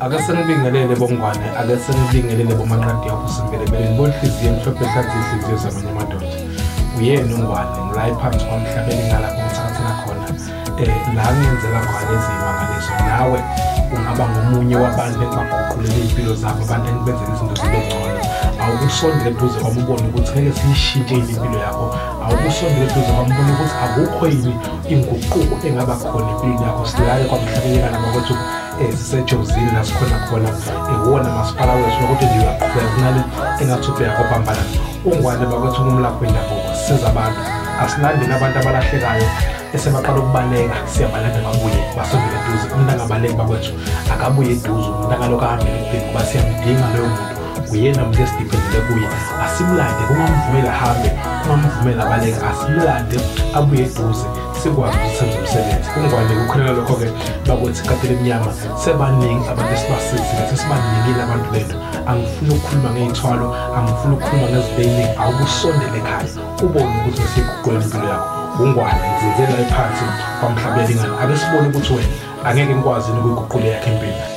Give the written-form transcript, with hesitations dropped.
ake senibingelele bongwane, ake senibingelele bomanqadi yakho simbele benibonhliziyo emhlophe ehlathi inhliziyo zamanye amadoda. Uyena uNgwane ngila phansi kwamhlabeni ngalapho ngithathela khona la ngenzela khona izimangaliso. Nawe ungaba ngomunye wabantu engibaguqulele impilo zabo, abantu engibenzela izinto zibe ngcono. Awukusondele eduze kwami ubone ukuthi ngeke siyishintshe impilo yakho. Awukusondele eduze kwami ubone ukuthi akukho yini inguquko engaba khona empilweni yakho. Silale kwamhlabeni ngalapho sisejozini la sikhona khona iwona masipala wethu ukuthi nje uyaqhubeka kunale engathuphe yakho phambana. uNgwane bakwethu umlaphi wendabuko siza abantu asilande nabantu abalahlekayo esebaqala ukubaleka siyabalanda babuye basondele eduze. Umuntu angabaleki bakwethu akabuye eduze, umuntu akalokho ahambele kuphela ngoba siyamdinga loyo muntu. Uyena umuntu esidiphendele kuye, asimlande kungamvumela ahambe, kungamvumela abaleke, asimlande abuye eduze sikwazi ukuthi senze umsebenzi. uNgwane ukukholela lokho-ke bakwethu ikatela emnyama sebaningi abantu esibasizile, sesibaningile abantu bethu. Angifuni ukukhuluma ngey'thwalo, angifuni ukukhuluma ngezinto ey'ningi. Awukusondele ekhaya ubone ukuthi ngesiguquleni impilo yakho. uNgwane ngizenzela ephansi kwamhlabeni ngani ake sibone ukuthi wena angeke ngikwazi ukuyiguqula yakhe impilo.